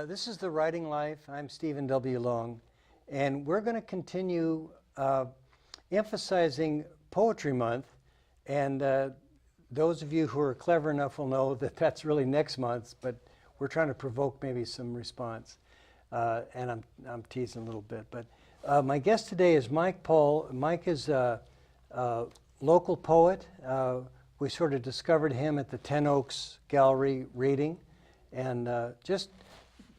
This is The Writing Life. I'm Stephen W. Long, and we're going to continue emphasizing Poetry Month. And those of you who are clever enough will know that that's really next month, but we're trying to provoke maybe some response. And I'm teasing a little bit. But my guest today is Mike Paull. Mike is a local poet. We sort of discovered him at the Ten Oaks Gallery reading. And just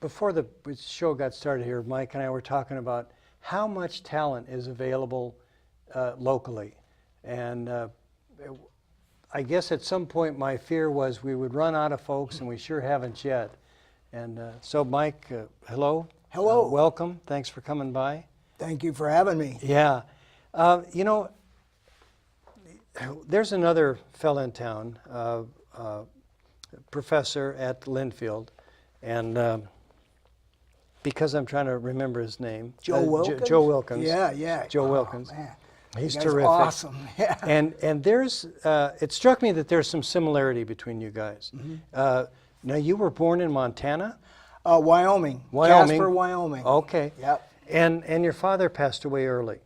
before the show got started here, Mike and I were talking about how much talent is available locally. And I guess at some point my fear was we would run out of folks, and we sure haven't yet. And so Mike, hello. Hello. Welcome. Thanks for coming by. Thank you for having me. Yeah. You know, there's another fella in town, professor at Linfield, and because I'm trying to remember his name. Joe Wilkins? Joe Wilkins. Yeah. Joe Wilkins. Man. He's That's terrific. Awesome. Yeah. And there's, it struck me that there's some similarity between you guys. Mm-hmm. Now, you were born in Montana? Wyoming. Casper, Wyoming. Okay. Yep. And your father passed away early.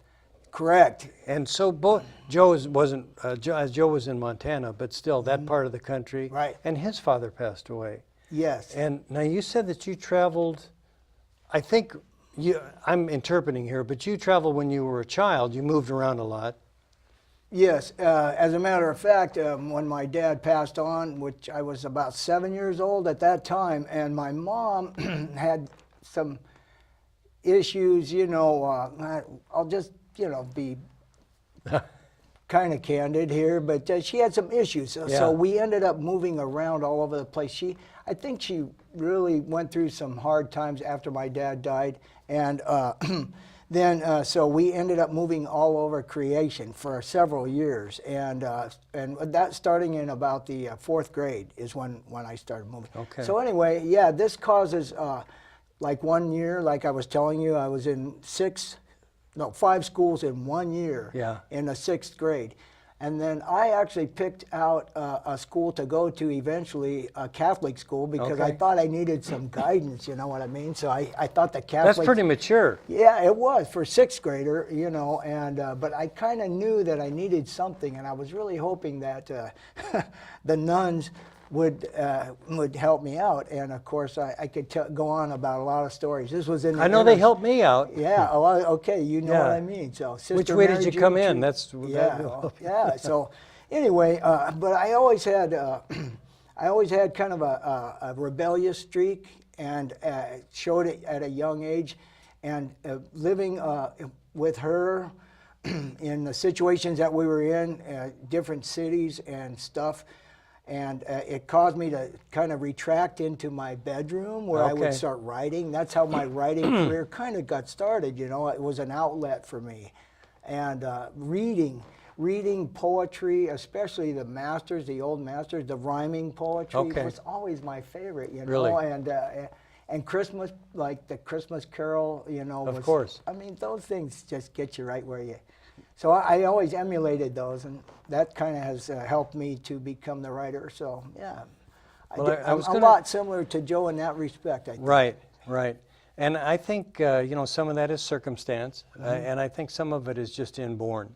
Correct. And so both Joe was in Montana, but still that part of the country. Right. And his father passed away. Yes. And now you said that you traveled, I think I'm interpreting here, but you traveled when you were a child. You moved around a lot. Yes. As a matter of fact, when my dad passed on, which I was about 7 years old at that time, and my mom had some issues, you know, I'll just, you know, be kind of candid here, but she had some issues. So we ended up moving around all over the place. I think she really went through some hard times after my dad died. And then, so we ended up moving all over creation for several years. And that starting in about the fourth grade is when I started moving. Okay. So anyway, yeah, this causes, like 1 year, like I was telling you, I was in 5 schools in 1 year in the 6th grade. And then I actually picked out a school to go to eventually, a Catholic school, because I thought I needed some guidance, you know what I mean? So I thought the Catholic... That's pretty mature. Yeah, it was for 6th grader, you know, and but I kind of knew that I needed something, and I was really hoping that the nuns would help me out. And of course I could go on about a lot of stories. This was in the... I know they helped me out. Yeah, oh, okay, you know what I mean. So Sister Which way Mary did you Jane come in? Tree- That's yeah. So anyway, but I always had kind of a rebellious streak, and showed it at a young age, and living with her in the situations that we were in, different cities and stuff. And it caused me to kind of retract into my bedroom where I would start writing. That's how my writing career kind of got started, you know. It was an outlet for me. And reading poetry, especially the masters, the old masters, the rhyming poetry was always my favorite, you know. Really? And Christmas, like the Christmas Carol, you know. Of course. I mean, those things just get you right where you... So I always emulated those, and that kind of has helped me to become the writer. So yeah, I'm a lot similar to Joe in that respect, I think. Right. And I think you know, some of that is circumstance, and I think some of it is just inborn.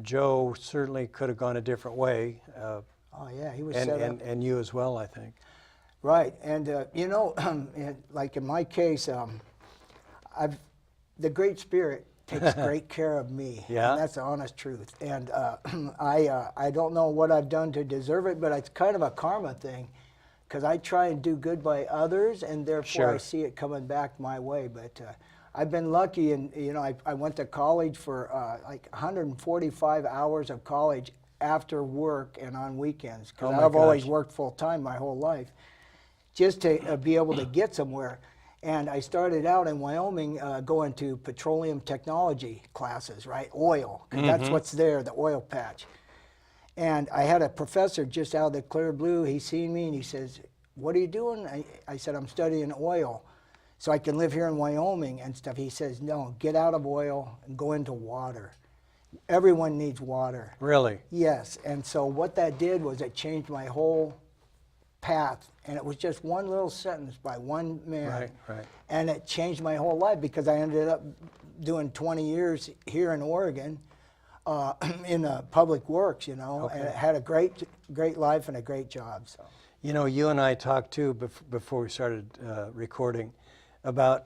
Joe certainly could have gone a different way. Oh yeah, he was set up. And you as well, I think. Right, and you know, like in my case, the Great Spirit takes great care of me. Yeah. And that's the honest truth. And I don't know what I've done to deserve it, but it's kind of a karma thing, because I try and do good by others, and therefore I see it coming back my way. But I've been lucky, and you know, I went to college for like 145 hours of college after work and on weekends, because I've always worked full time my whole life, just to be able to get somewhere. And I started out in Wyoming going to petroleum technology classes, right? Oil, because that's what's there, the oil patch. And I had a professor just out of the clear blue. He seen me and he says, "What are you doing?" I said, "I'm studying oil so I can live here in Wyoming and stuff." He says, "No, get out of oil and go into water. Everyone needs water." Really? Yes. And so what that did was it changed my whole path, and it was just one little sentence by one man. Right, right. And it changed my whole life because I ended up doing 20 years here in Oregon in public works, you know, Okay. and it had a great life and a great job. So. You know, you and I talked too before we started recording about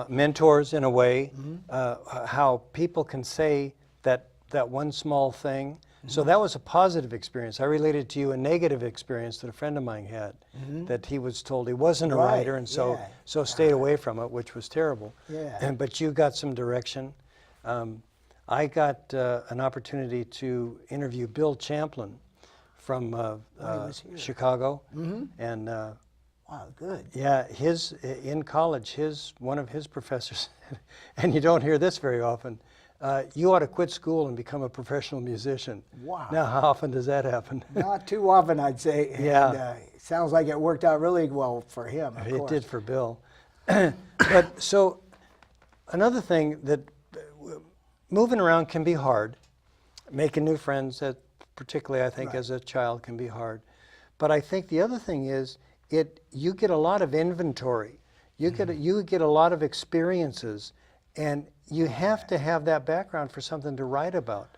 mentors in a way, how people can say that one small thing. So that was a positive experience. I related to you a negative experience that a friend of mine had, that he was told he wasn't a Right, writer, and so yeah. so stayed away from it, which was terrible. Yeah. But you got some direction. I got an opportunity to interview Bill Champlin from was here. Chicago, and Wow, good. yeah, in college, one of his professors, and you don't hear this very often. You ought to quit school and become a professional musician. Wow. Now, how often does that happen? Not too often, I'd say. Yeah. And, it sounds like it worked out really well for him. Of It course. did for Bill. But so another thing that moving around can be hard. Making new friends, particularly I think Right. as a child, can be hard. But I think the other thing is you get a lot of inventory. You get a lot of experiences, and you have to have that background for something to write about.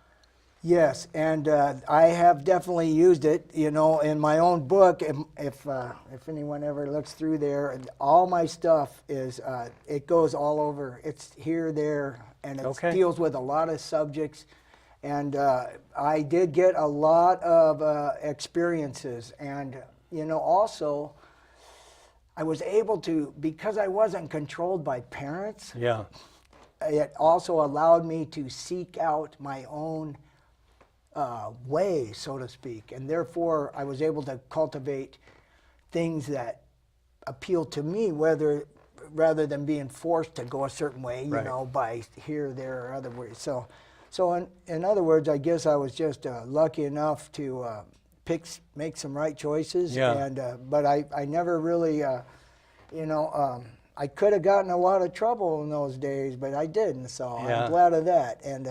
Yes, and I have definitely used it, you know, in my own book. If anyone ever looks through there, all my stuff is, it goes all over. It's here, there, and it Okay. deals with a lot of subjects. And I did get a lot of experiences. And, you know, also, I was able to, because I wasn't controlled by parents, Yeah. it also allowed me to seek out my own way, so to speak, and therefore I was able to cultivate things that appeal to me, rather than being forced to go a certain way, you Right. know, by here, there, or other ways. So in other words, I guess I was just lucky enough to make some right choices, Yeah. and but I never really, you know. I could have gotten a lot of trouble in those days, but I didn't, so Yeah. I'm glad of that. And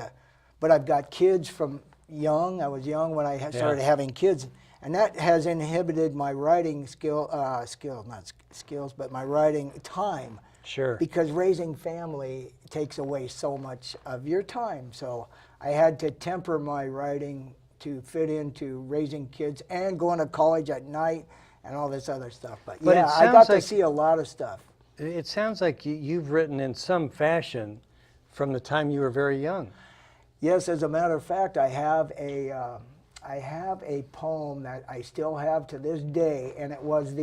but I've got kids from young. I was young when I started having kids, and that has inhibited my writing not skills, but my writing time. Sure. Because raising family takes away so much of your time. So I had to temper my writing to fit into raising kids and going to college at night and all this other stuff. But But it yeah, I got sounds to like- see a lot of stuff. It sounds like you've written in some fashion from the time you were very young. Yes, as a matter of fact, I have a poem that I still have to this day, and it was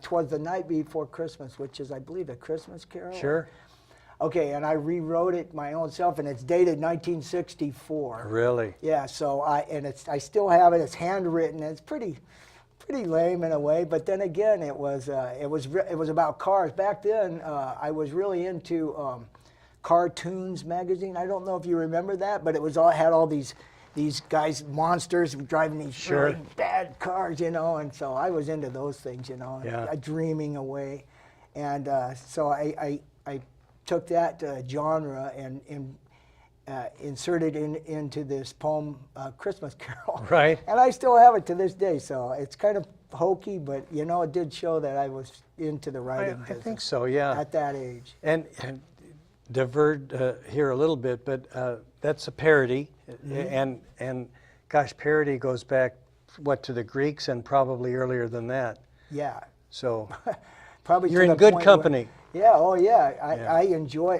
"'Twas the Night Before Christmas," which is, I believe, a Christmas carol. Sure. Okay, and I rewrote it my own self, and it's dated 1964. Really? Yeah, so I still have it. It's handwritten. It's pretty lame in a way, but then again, it was about cars. Back then, I was really into Cartoons magazine. I don't know if you remember that, but it had all these guys, monsters driving these Sure. really bad cars, you know, and so I was into those things, you know, Yeah. dreaming away, and so I took that genre and inserted into this poem, Christmas Carol. Right. And I still have it to this day, so it's kind of hokey, but you know, it did show that I was into the writing I business think so, yeah. at that age. And divert here a little bit, but that's a parody, and gosh, parody goes back to the Greeks and probably earlier than that. Yeah. So Probably you're to in the good point company. Yeah, oh yeah. Yeah. I enjoy,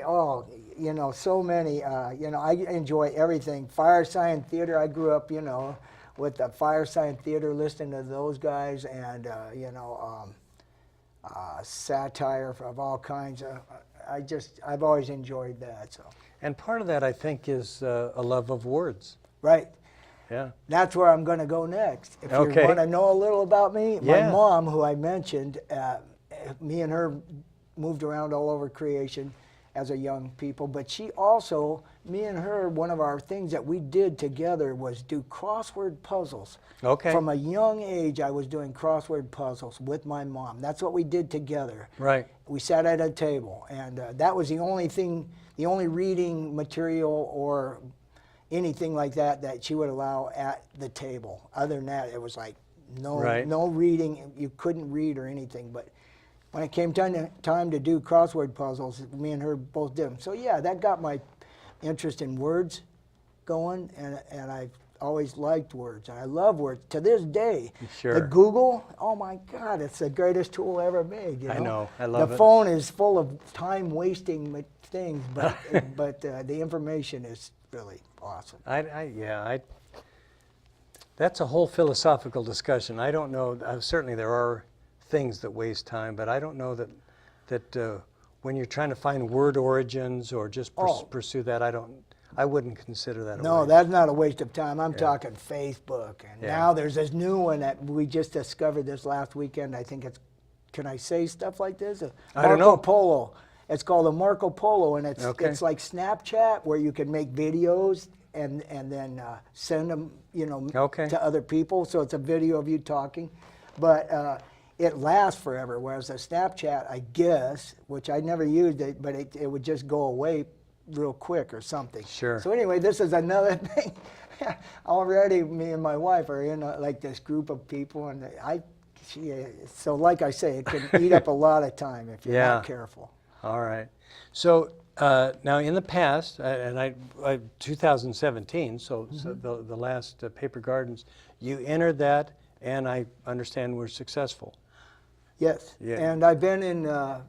you know, so many, you know, I enjoy everything. Firesign Theater, I grew up, you know, with the Firesign Theater, listening to those guys, and, you know, satire of all kinds. I've always enjoyed that, so. And part of that, I think, is a love of words. Right. Yeah. That's where I'm going to go next. If Okay. you want to know a little about me, my Yeah. mom, who I mentioned, me and her moved around all over creation as a young people, but she also, me and her, one of our things that we did together was do crossword puzzles. Okay. From a young age, I was doing crossword puzzles with my mom. That's what we did together. Right. We sat at a table, and that was the only reading material or anything like that she would allow at the table. Other than that, it was like No, Right. no reading. You couldn't read or anything. But when it came time to do crossword puzzles, me and her both did them. So yeah, that got my interest in words going, and I've always liked words. I love words to this day. Sure. The Google, oh my God, it's the greatest tool ever made. You know? I know. I love it. The phone is full of time-wasting things, but but the information is really awesome. That's a whole philosophical discussion. I don't know. Certainly, there are things that waste time, but I don't know that when you're trying to find word origins or just pursue that, I wouldn't consider that. No, that's not a waste of time. I'm talking Facebook, and now there's this new one that we just discovered this last weekend. I think it's. Can I say stuff like this? I don't know. Marco Polo. It's called a Marco Polo, and it's like Snapchat, where you can make videos and then send them, to other people. So it's a video of you talking, but it lasts forever. Whereas a Snapchat, I guess, which I never used it, but it would just go away real quick or something. Sure. So anyway, this is another thing. Already, me and my wife are in like this group of people, and so like I say, it can eat up a lot of time if you're not careful. All right. So now in the past, and 2017, so the last Paper Gardens, you entered that, and I understand were successful. Yes. Yeah. And I've been in, I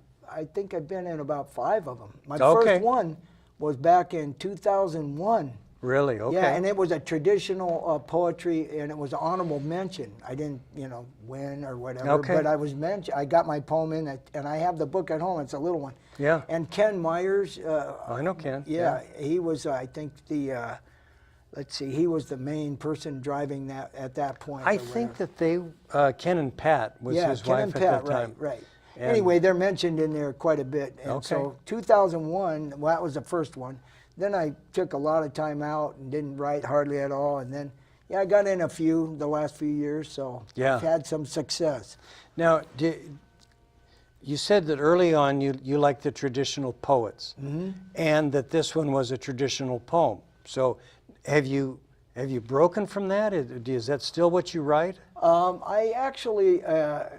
think I've been in about 5 of them. My first one was back in 2001. Really? Okay. Yeah, and it was a traditional poetry, and it was an honorable mention. I didn't, win or whatever, but I was mentioned. I got my poem in, and I have the book at home. It's a little one. Yeah. And Ken Myers. I know Ken. Yeah, he was, I think, let's see, he was the main person driving that at that point. I think that they, Ken and Pat was his Ken wife and at Pat, that time. Right. And anyway, they're mentioned in there quite a bit. And so 2001, well, that was the first one. Then I took a lot of time out and didn't write hardly at all. And then, I got in a few the last few years, so I've had some success. Now, you said that early on you liked the traditional poets, and that this one was a traditional poem. So have you broken from that? Is that still what you write? I actually, I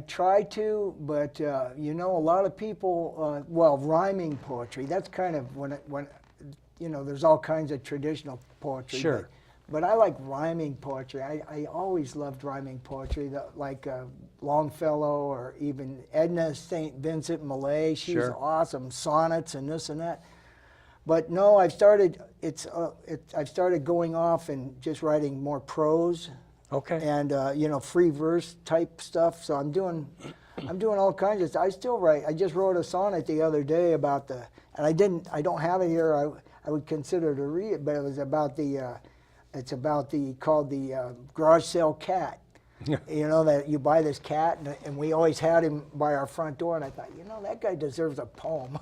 try to, but a lot of people, rhyming poetry. That's kind of when there's all kinds of traditional poetry. Sure. But I like rhyming poetry. I always loved rhyming poetry, like Longfellow or even Edna St. Vincent Millay. She's awesome. Sonnets and this and that. But no, I've started going off and just writing more prose. Okay. And free verse type stuff. So I'm doing all kinds of stuff. I still write. I just wrote a sonnet the other day about and I don't have it here. I would consider to read it, but it was about called the garage sale cat. That you buy this cat, and we always had him by our front door, and I thought, that guy deserves a poem.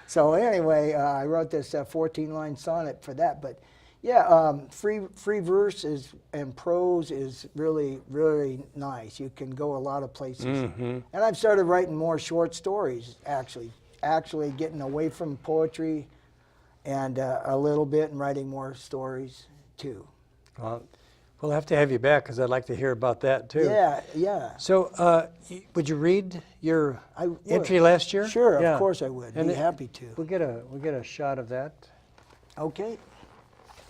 So anyway, I wrote this 14-line sonnet for that, but free verse and prose is really, really nice. You can go a lot of places. And I've started writing more short stories, actually getting away from poetry and a little bit and writing more stories too. Well, we'll have to have you back because I'd like to hear about that too. Yeah. So would you read your entry last year? Sure, of course I would. Be happy to. We'll get a shot of that. Okay.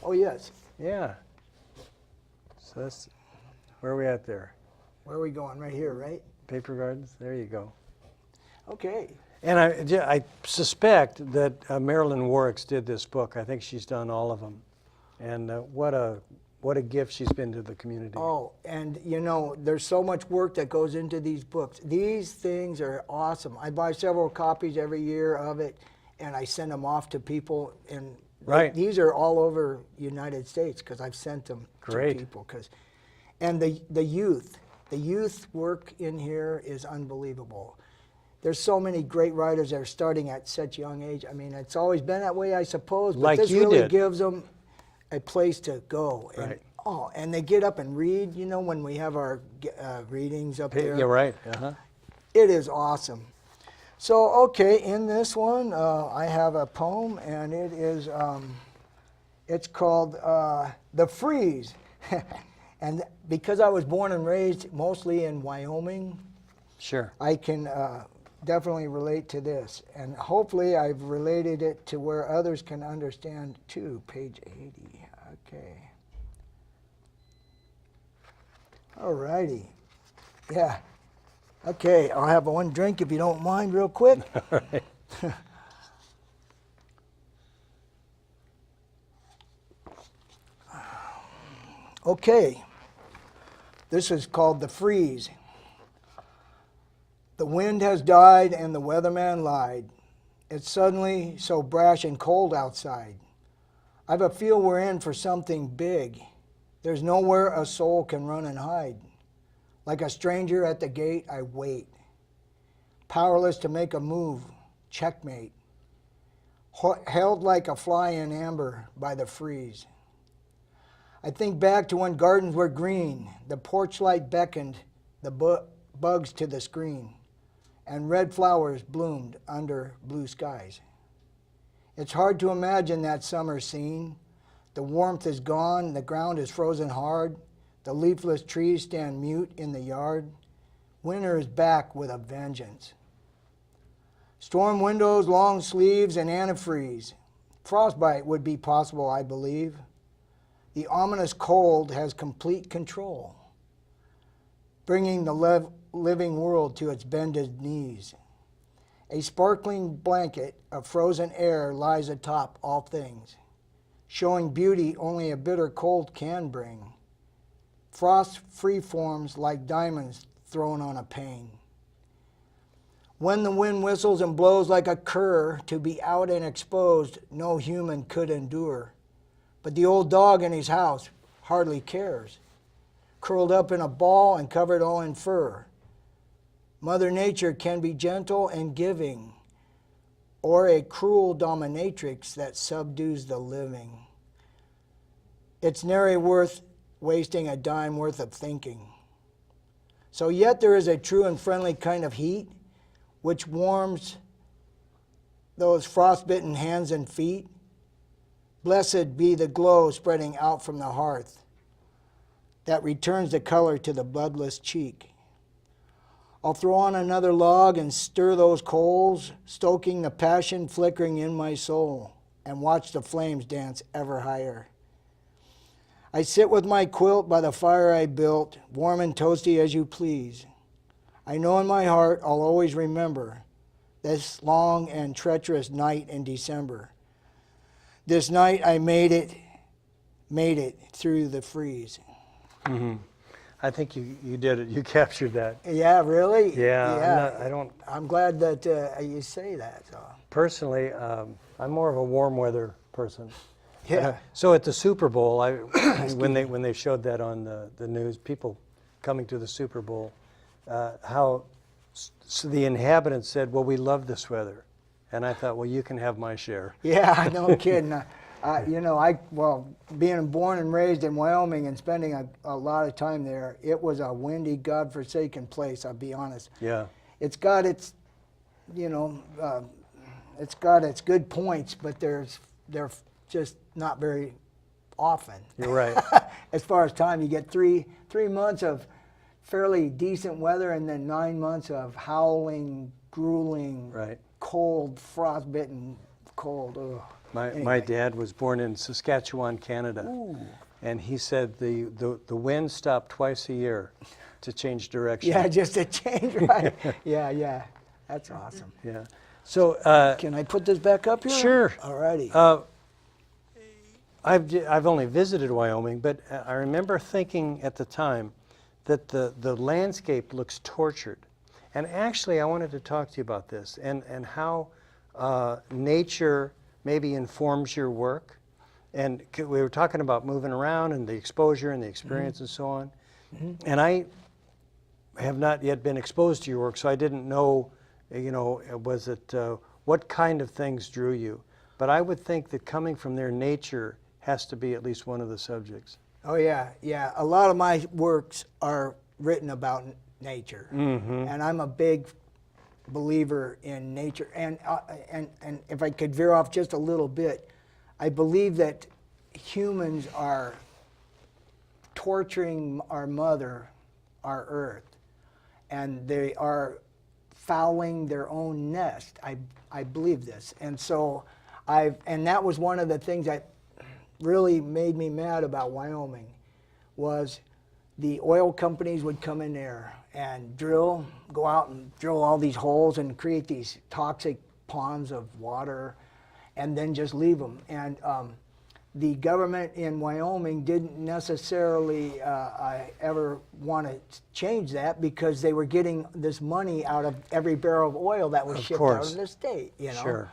Oh, yes. Yeah. So that's, where are we at there? Where are we going? Right here, right? Paper Gardens? There you go. Okay. And I suspect that Marilyn Warricks did this book. I think she's done all of them. And what a gift she's been to the community. Oh, and there's so much work that goes into these books. These things are awesome. I buy several copies every year of it, and I send them off to people. And these are all over the United States because I've sent them to people. And the youth work in here is unbelievable. There's so many great writers that are starting at such young age. I mean, it's always been that way, I suppose, but like this you really did. Gives them a place to go. Right. And they get up and read, when we have our readings up there. You're right. It is awesome. So, okay, in this one, I have a poem, and it is, it's called The Freeze. And because I was born and raised mostly in Wyoming, Sure. I can definitely relate to this. And hopefully I've related it to where others can understand too. Page 80. Okay. All righty. Yeah. Okay, I'll have one drink if you don't mind real quick. All right. Okay. This is called The Freeze. The wind has died and the weatherman lied. It's suddenly so brash and cold outside. I've a feel we're in for something big. There's nowhere a soul can run and hide. Like a stranger at the gate, I wait. Powerless to make a move, checkmate. Held like a fly in amber by the freeze. I think back to when gardens were green, the porch light beckoned the bugs to the screen, and red flowers bloomed under blue skies. It's hard to imagine that summer scene. The warmth is gone, the ground is frozen hard, the leafless trees stand mute in the yard. Winter is back with a vengeance. Storm windows, long sleeves, and antifreeze. Frostbite would be possible, I believe. The ominous cold has complete control, bringing the living world to its bended knees. A sparkling blanket of frozen air lies atop all things, showing beauty only a bitter cold can bring. Frost free forms like diamonds thrown on a pane. When the wind whistles and blows like a cur, to be out and exposed no human could endure. But the old dog in his house hardly cares, curled up in a ball and covered all in fur. Mother Nature can be gentle and giving, or a cruel dominatrix that subdues the living. It's nary worth wasting a dime worth of thinking. So yet there is a true and friendly kind of heat which warms those frostbitten hands and feet. Blessed be the glow spreading out from the hearth that returns the color to the bloodless cheek. I'll throw on another log and stir those coals, stoking the passion flickering in my soul, and watch the flames dance ever higher. I sit with my quilt by the fire I built, warm and toasty as you please. I know in my heart I'll always remember this long and treacherous night in December. This night I made it through the freeze. Mm-hmm. I think you did it. You captured that. Yeah, really? Yeah. I'm glad that you say that. So. Personally, I'm more of a warm weather person. Yeah. So at the Super Bowl, when they showed that on the news, people coming to the Super Bowl, so the inhabitants said, "Well, we love this weather," and I thought, "Well, you can have my share." Yeah, no kidding. Being born and raised in Wyoming and spending a lot of time there, it was a windy, godforsaken place. I'll be honest. Yeah. It's got its, it's got its good points, but they're just not very often. You're right. As far as time, you get three months of fairly decent weather, and then 9 months of howling, grueling, Right. cold, frostbitten cold. Ugh. My dad was born in Saskatchewan, Canada. Ooh. And he said the wind stopped twice a year to change direction. Yeah, just a change, right? Yeah. That's awesome. Yeah. So Can I put this back up here? Sure. All righty. I've only visited Wyoming, but I remember thinking at the time that the landscape looks tortured. And actually, I wanted to talk to you about this and how nature maybe informs your work. And we were talking about moving around and the exposure and the experience and so on. And I have not yet been exposed to your work, so I didn't know, was it, what kind of things drew you? But I would think that coming from their nature has to be at least one of the subjects. Oh yeah. A lot of my works are written about nature, and I'm a big believer in nature. And if I could veer off just a little bit, I believe that humans are torturing our mother, our earth, and they are fouling their own nest. I believe this, and so and that was one of the things that really made me mad about Wyoming, was the oil companies would come in there and go out and drill all these holes and create these toxic ponds of water, and then just leave them. And the government in Wyoming didn't necessarily ever want to change that, because they were getting this money out of every barrel of oil that was shipped out of the state, you know. Sure.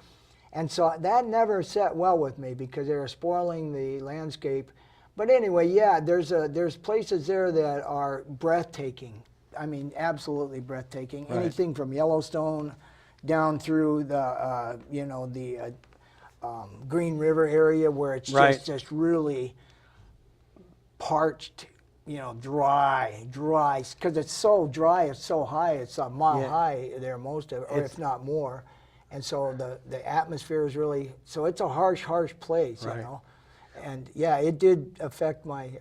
And so that never sat well with me, because they were spoiling the landscape. But anyway, yeah, there's places there that are breathtaking. I mean, absolutely breathtaking. Right. Anything from Yellowstone down through the Green River area, where it's Right. just really parched, you know, dry, because it's so dry, it's so high, it's a mile Yeah. high there, most of it, or if not more. And so the atmosphere is really, so it's a harsh place, Right. you know. And yeah, it did affect my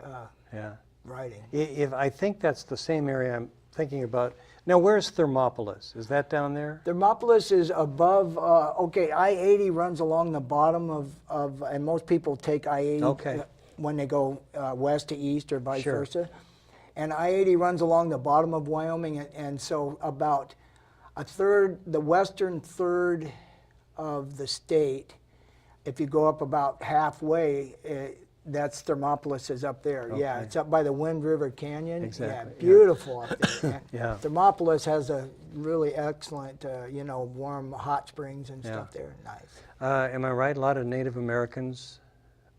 Yeah. writing. If I think that's the same area I'm thinking about. Now, where's Thermopolis? Is that down there? Thermopolis is above, okay, I-80 runs along the bottom of, and most people take I-80 Okay. when they go west to east or vice Sure. versa. And I-80 runs along the bottom of Wyoming, and so about a third, the western third of the state, if you go up about halfway, that's Thermopolis is up there. Yeah, Okay. it's up by the Wind River Canyon. Exactly, Yeah, yeah. beautiful up there. And Yeah. Thermopolis has a really excellent, you know, warm hot springs and Yeah. stuff there. Nice. Am I right? A lot of Native Americans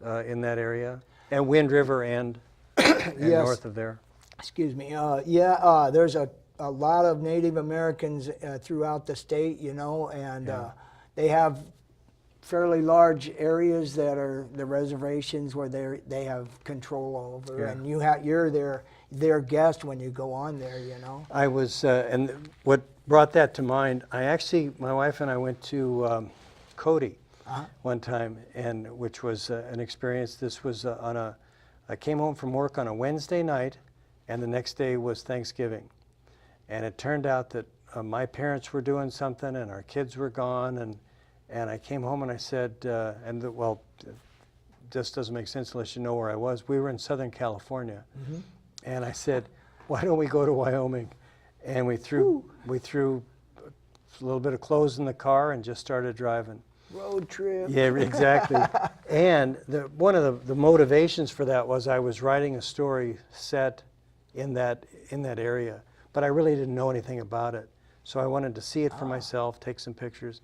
in that area? And Wind River and Yes. north of there? Excuse me. There's a lot of Native Americans throughout the state, you know, and Yeah. they have fairly large areas that are the reservations where they have control over, Yeah. and you're their guest when you go on there, you know. I was, and what brought that to mind, my wife and I went to Cody one time, and which was an experience. This was I came home from work on a Wednesday night, and the next day was Thanksgiving. And it turned out that my parents were doing something, and our kids were gone, and I came home and I said, this doesn't make sense unless you know where I was. We were in Southern California. Mm-hmm. And I said, why don't we go to Wyoming? And we threw a little bit of clothes in the car and just started driving. Road trip. Yeah, exactly. And one of the motivations for that was I was writing a story set in that area, but I really didn't know anything about it. So I wanted to see it for myself, take some pictures.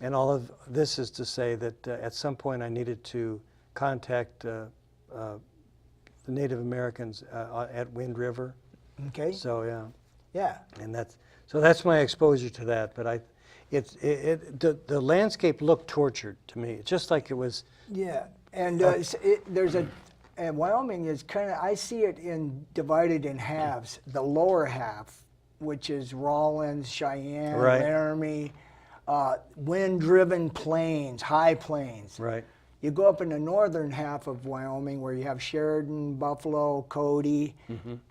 And all of this is to say that at some point I needed to contact the Native Americans at Wind River. Okay. So yeah, Yeah. and that's my exposure to that. But the landscape looked tortured to me, just like it was. Yeah, and and Wyoming is kind of, I see it divided in halves. The lower half, which is Rawlins, Cheyenne, Right. Laramie, wind-driven plains, high plains. Right. You go up in the northern half of Wyoming where you have Sheridan, Buffalo, Cody,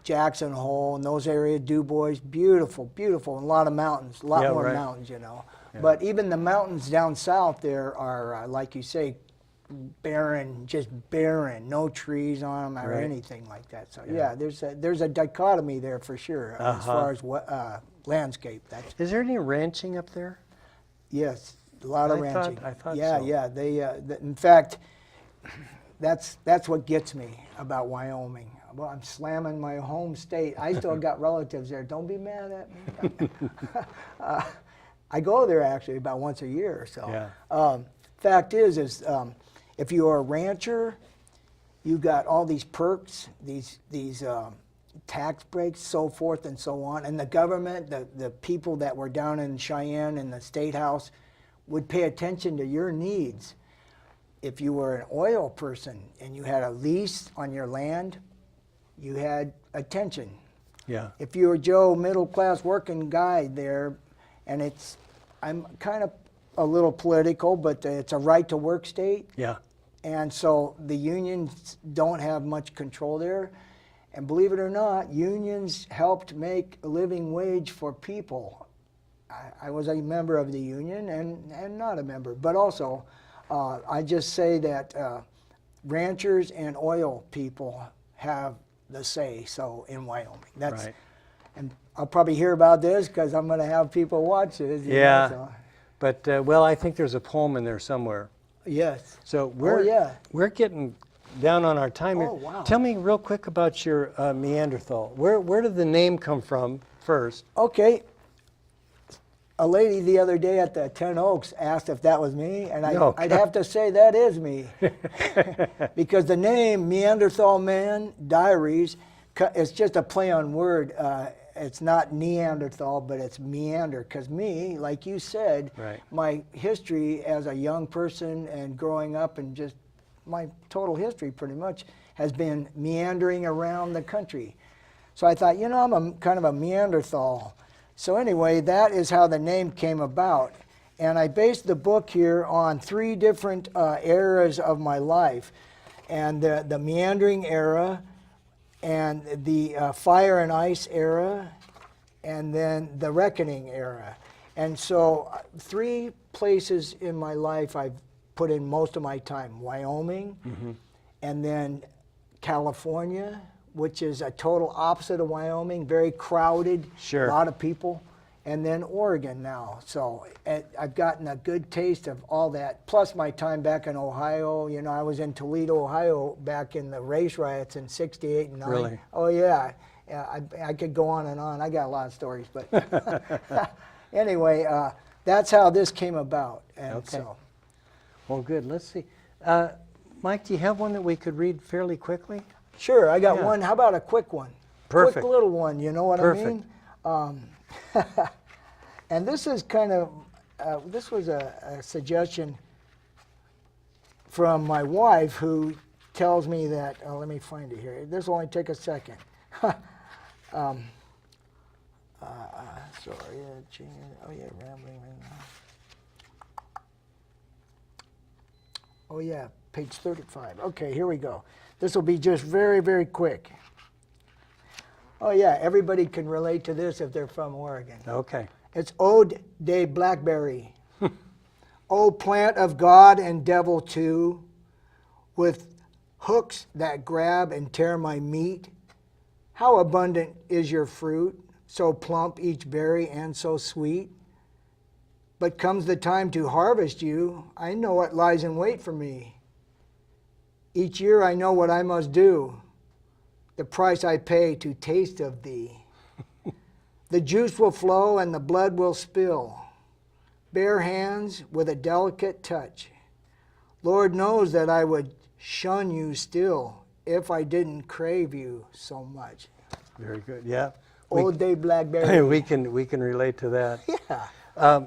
Jackson Hole, and those areas, Du Bois, beautiful, beautiful, and a lot of mountains, a lot Yeah, more right. mountains, you know. Yeah. But even the mountains down south there are, like you say, barren, just barren, no trees on them or Right. anything like that. So Yeah. yeah, there's a dichotomy there for sure as far as landscape. That's Is there any ranching up there? yes, a lot of I thought- ranching. I thought yeah, so. yeah. They, in fact, that's what gets me about Wyoming. Well, I'm slamming my home state. I still got relatives there. Don't be mad at me. I go there actually about once a year or so. Yeah. Fact is if you're a rancher, you got all these perks, these tax breaks, so forth and so on. And the government, the people that were down in Cheyenne in the State House would pay attention to your needs. If you were an oil person and you had a lease on your land, you had attention. Yeah. If you were Joe, middle class working guy there, and I'm kind of a little political, but it's a right to work state. Yeah. And so the unions don't have much control there. And believe it or not, unions helped make a living wage for people. I was a member of the union and not a member, but also I just say that ranchers and oil people have the say so in Wyoming. That's Right. And I'll probably hear about this because I'm going to have people watch this. Yeah. So. But, well, I think there's a poem in there somewhere. Yes. So we're getting down on our time here. Oh, wow. Tell me real quick about your Neanderthal. Where did the name come from first? Okay. A lady the other day at the 10 Oaks asked if that was me, and I'd have to say that is me. Because the name Neanderthal Man Diaries, it's just a play on word. It's not Neanderthal, but it's meander. Because me, like you said, Right. my history as a young person and growing up and just my total history pretty much has been meandering around the country. So I thought, I'm kind of a Neanderthal. So anyway, that is how the name came about. And I based the book here on 3 different eras of my life. And the meandering era, and the fire and ice era, and then the reckoning era. And so 3 places in my life I've put in most of my time. Wyoming, and then California, which is a total opposite of Wyoming, very crowded, Sure. a lot of people, and then Oregon now. So I've gotten a good taste of all that, plus my time back in Ohio. I was in Toledo, Ohio back in the race riots in '68 and '9. Really? Oh, yeah. I could go on and on. I got a lot of stories. But anyway, that's how this came about. And Okay. so, Well, good. Let's see. Mike, do you have one that we could read fairly quickly? sure, I got Yeah. one. How about a quick one? Perfect. Quick little one, you know what Perfect. I mean? And this is kind of, this was a suggestion from my wife, who tells me that, let me find it here. This will only take a second. Sorry, rambling right now. Oh yeah, page 35. Okay, here we go. This will be just very, very quick. Oh yeah, everybody can relate to this if they're from Oregon. Okay. It's Ode de Blackberry. O plant of God and devil too, with hooks that grab and tear my meat. How abundant is your fruit, so plump each berry and so sweet. But comes the time to harvest you, I know what lies in wait for me. Each year I know what I must do, the price I pay to taste of thee. The juice will flow and the blood will spill. Bare hands with a delicate touch. Lord knows that I would shun you still if I didn't crave you so much. Very good. Yeah. Old day Blackberry. we can relate to that. Yeah.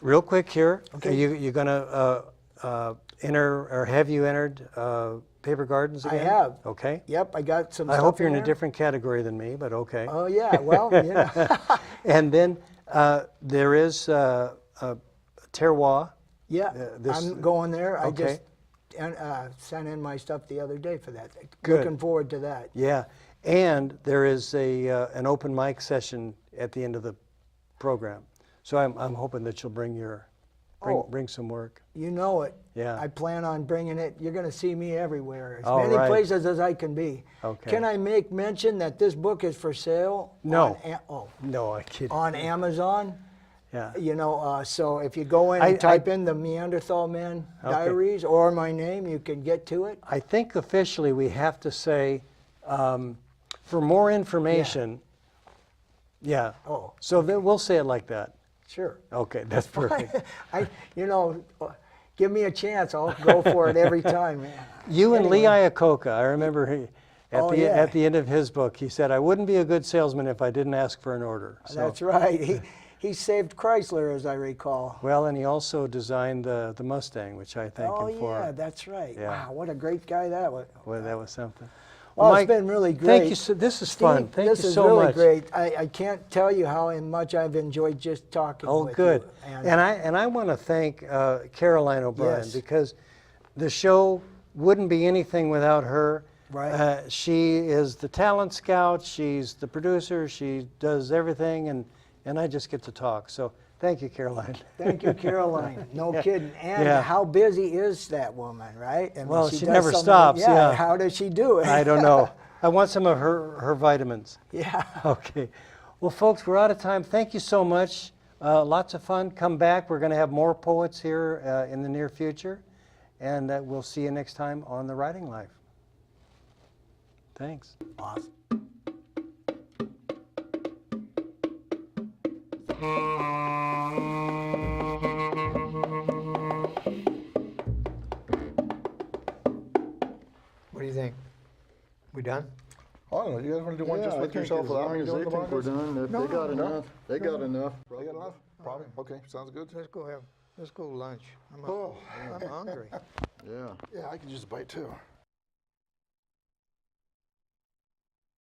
Real quick here. Okay. You're going to enter, or have you entered Paper Gardens I again? have. Okay. Yep, I got some I stuff hope you're in a there. different category than me, but okay. Oh yeah, well, yeah. And then there is terroir. Yeah, this- I'm going there. I okay. just sent in my stuff the other day for that. Good. Looking forward to that. Yeah, and there is an open mic session at the end of the program. So I'm hoping that you'll bring bring some work. You know it. Yeah. I plan on bringing it. You're going to see me everywhere, as All many right. places as I can be. Okay. Can I make mention that this book is for sale? No. On, No, I kid. on Amazon. Yeah. You know, so if you go in I- and type in the Neanderthal Man Okay. Diaries or my name, you can get to it. I think officially we have to say, for more information. Yeah. Oh. So then we'll say it like that. Sure. Okay, that's perfect. Give me a chance. I'll go for it every time, man. You and Lee Anyway. Iacocca, I remember at the end of his book, he said, "I wouldn't be a good salesman if I didn't ask for an order." So, That's right. He saved Chrysler, as I recall. well, and he also designed the Mustang, which I thank Oh him for. yeah, that's right. Yeah. Wow, what a great guy that was. Well, that was something. Well, Mike, it's been really great. Thank you. So, this is Steve, fun. Thank this you is so really much. great. I can't tell you how much I've enjoyed just talking Oh, with good. you. And I want to thank Caroline O'Brien, Yes. because the show wouldn't be anything without her. Right. She is the talent scout, she's the producer, she does everything, and I just get to talk. So thank you, Caroline. Thank you, Caroline. No kidding. And Yeah. how busy is that woman, right? I mean, Well, she does never so many- stops, yeah. How does she do it? I don't know. I want some of her vitamins. Yeah. Okay. Well, folks, we're out of time. Thank you so much. Lots of fun. Come back. We're going to have more poets here in the near future. And we'll see you next time on The Writing Life. Thanks. Awesome. What do you think? We done? I don't know, you guys want to do one just with yourself as without long me as doing they the think we're Bongos? done, if No, they got no. enough, they got enough. They got enough? Probably? Okay, sounds good. Let's go lunch. Oh. I'm hungry. Yeah. Yeah, I could use a bite too.